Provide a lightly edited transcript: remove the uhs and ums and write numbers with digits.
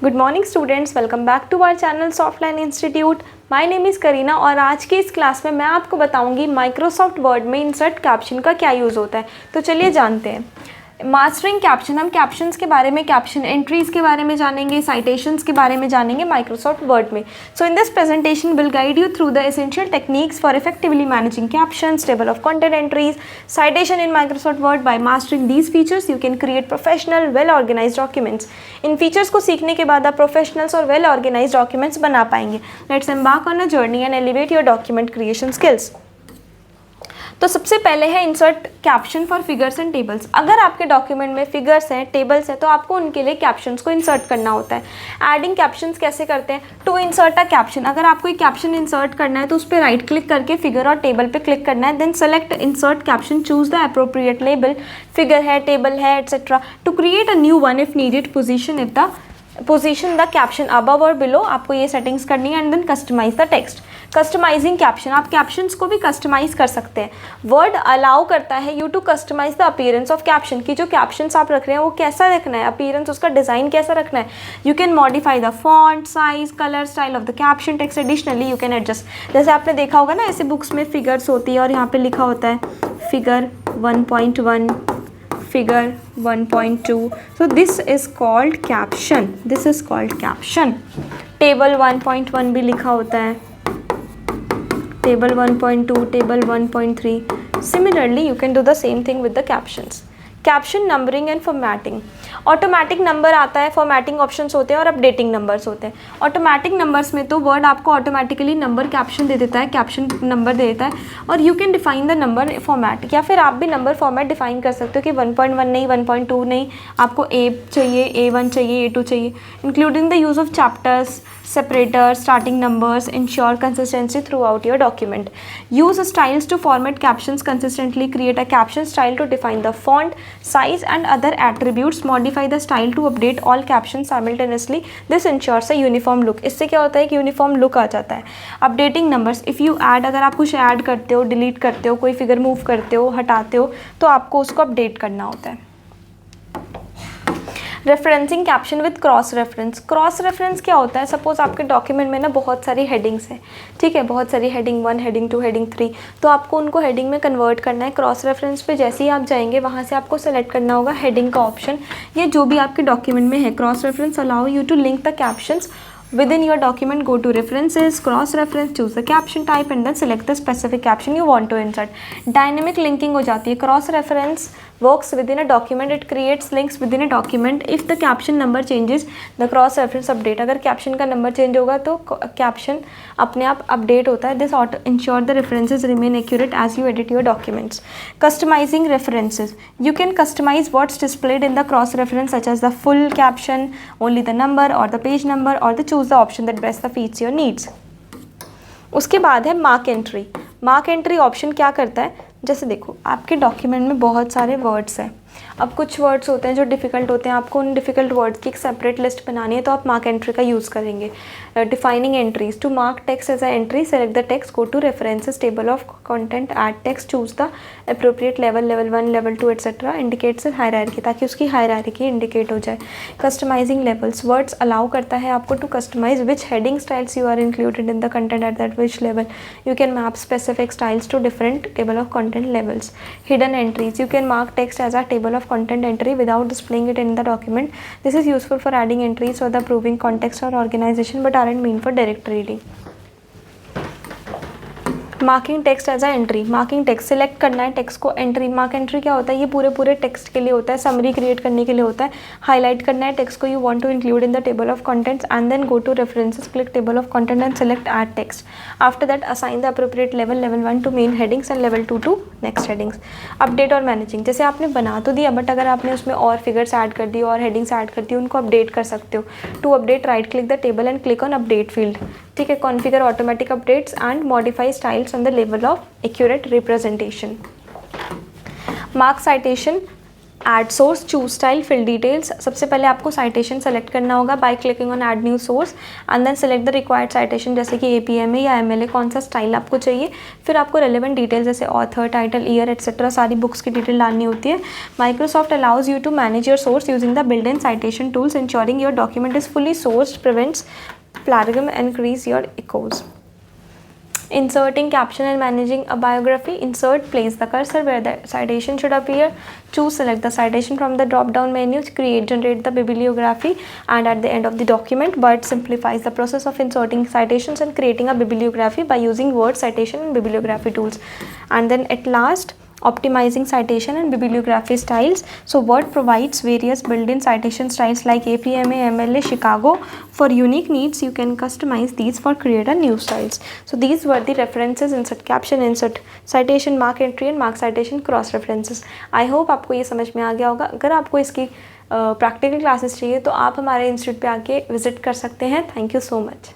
Good morning students, welcome back to our channel Softline institute. My name is Kareena और आज की इस class में मैं आपको बताऊंगी माइक्रोसॉफ्ट वर्ड में इंसर्ट कैप्शन का क्या यूज़ होता है। तो चलिए जानते हैं। मास्टरिंग कैप्शन, हम कैप्शंस के बारे में, कैप्शन एंट्रीज के बारे में जानेंगे, साइटेशंस के बारे में जानेंगे माइक्रोसॉफ्ट वर्ड में। So in this presentation will guide you through the essential techniques for effectively managing captions, table of content entries, citation in Microsoft Word. By mastering these features you can create professional well organized documents. In features को सीखने के बाद आप professionals और well organised documents बना पाएंगे। Let's embark on a journey and elevate your document creation skills. तो सबसे पहले है insert caption for figures and tables. अगर आपके डॉक्यूमेंट में फिगर्स हैं, टेबल्स हैं, तो आपको उनके लिए कैप्शंस को इंसर्ट करना होता है। एडिंग कैप्शंस कैसे करते हैं? टू इंसर्ट अ कैप्शन, अगर आपको एक कैप्शन इंसर्ट करना है तो उस पर राइट क्लिक करके फिगर और टेबल पे क्लिक करना है। Then select insert caption, choose the appropriate label, figure है, टेबल है, etcetera, to create a new one if needed. Position the caption above और बिलो, आपको ये सेटिंग्स करनी है। And then customize the text. Customizing caption, आप captions को भी कस्टमाइज कर सकते हैं। वर्ड अलाउ करता है you to customize the appearance of caption, की जो कैप्शंस आप रख रहे हैं वो कैसा रखना है, अपीयरेंस, उसका डिज़ाइन कैसा रखना है। You can modify the font size, colour, style of the caption text. Additionally you can adjust, जैसे आपने देखा होगा ना, ऐसे बुक्स में फिगर्स होती है और यहाँ पे लिखा होता है figure 1.1, figure 1.2. so this is called caption. This is called caption. table 1.1 भी लिखा होता है, table 1.2, table 1.3. similarly you can do the same thing with the captions. Caption numbering and formatting, automatic number आता है, फॉर्मेटिंग ऑप्शंस होते हैं और updating numbers होते हैं। ऑटोमेटिक नंबर्स में तो वर्ड आपको ऑटोमेटिकली नंबर कैप्शन दे देता है, कैप्शन नंबर दे देता है, और you can define the number format, या फिर आप भी नंबर फॉर्मेट डिफाइन कर सकते हो कि 1.1 नहीं, 1.2 नहीं, आपको A चाहिए, A1 चाहिए, A2 चाहिए। Including the use of chapters, separators, starting numbers, ensure consistency throughout your document. Use styles to format captions consistently. Create a caption style to define the font, size and other attributes. Modify the style to update all captions simultaneously. This ensures a uniform look. इससे क्या होता है कि uniform look आ जाता है। Updating numbers, if you add, अगर आप कुछ ऐड करते हो, डिलीट करते हो, कोई फिगर मूव करते हो, हटाते हो, तो आपको उसको अपडेट करना होता है। Referencing caption with cross reference. Cross reference क्या होता है? सपोज आपके डॉक्यूमेंट में ना बहुत सारी हेडिंग्स हैं, ठीक है, बहुत सारी हेडिंग 1, हेडिंग 2, हेडिंग 3, तो आपको उनको हेडिंग में कन्वर्ट करना है। क्रॉस रेफरेंस पे जैसे ही आप जाएंगे वहाँ से आपको सेलेक्ट करना होगा हेडिंग का ऑप्शन, ये जो भी आपके डॉक्यूमेंट में है। Cross reference allow you to link the captions within your document. Go to references, cross reference, choose the caption type and then select the specific caption you want to insert. Dynamic linking हो जाती है। cross reference works within a document. It creates links within a document. If the caption number changes, the cross reference update. अगर caption का number change होगा तो caption अपने आप update होता है। This auto ensure the references remain accurate as you edit your documents. Customizing references. You can customize what's displayed in the cross reference such as the full caption, only the number or the page number, or the choose the option that best fits your needs. उसके बाद है mark entry. Mark entry option क्या करता है? जैसे देखो, आपके document में बहुत सारे वर्ड्स हैं। अब कुछ वर्ड्स होते हैं जो डिफ़िकल्ट होते हैं, आपको उन डिफ़िकल्ट वर्ड्स की एक सेपरेट लिस्ट बनानी है, तो आप मार्क एंट्री का यूज़ करेंगे। Defining entries, to mark text as a entry, select the text, go to references, table of content, add text, choose the appropriate level, level 1, level 2 etcetera, indicates hierarchy, ताकि उसकी hierarchy indicate हो जाए। Customising levels, words allow करता है आपको to customize which heading styles you are included in the content at that which level. You can map specific styles to different table of content levels. Hidden entries, you can mark text as a table of content entry without displaying it in the document. This is useful for adding entries or the proving context or organization but aren't meant for direct reading. Marking text as a entry, marking text select करना है text को, entry, mark entry क्या होता है? ये पूरे text के लिए होता है, समरी क्रिएट करने के लिए होता है। हाईलाइट करना है टेक्स्ट को, you want to include in the table of contents and then go to references, click table of content and select add text. After that assign the appropriate level, level 1 to main headings and level 2 to next headings. Update और managing, जैसे आपने बना तो दिया, but अगर आपने उसमें और फिगर्स ऐड कर दी और हेडिंग्स ऐड कर दी, उनको अपडेट कर सकते हो। To update, right click the table and click on update field, ठीक है। Configure automatic updates and modify styles on the level of accurate representation. Mark citation, add source, choose style, fill details. सबसे पहले आपको citation select करना होगा by clicking on add new source and then select the required citation, जैसे कि APMA या MLA, कौन सा स्टाइल आपको चाहिए। फिर आपको रेलेवेंट डिटेल्स जैसे ऑथर, टाइटल, ईयर एटसेट्रा सारी बुक्स की डिटेल डालनी होती है। Microsoft allows you to manage your source using the built in citation tools, ensuring your document is fully sourced, prevents plagiarism and increase your echoes. Inserting caption and managing a biography. Insert, place the cursor where the citation should appear. Choose, select the citation from the drop down menu. Create, generate the bibliography and at the end of the document. But simplifies the process of inserting citations and creating a bibliography by using word citation and bibliography tools. And then at last, optimizing citation and bibliography styles. So Word provides various built-in citation styles like APMA, MLA, Chicago. For unique needs, you can customize these for create a new styles. So these were the references: insert caption, insert citation, mark entry and mark citation, cross references. I hope आपको ये समझ में आ गया होगा। अगर आपको इसकी practical classes चाहिए तो आप हमारे इंस्टीट्यूट पे आके विजिट कर सकते हैं। Thank you so much.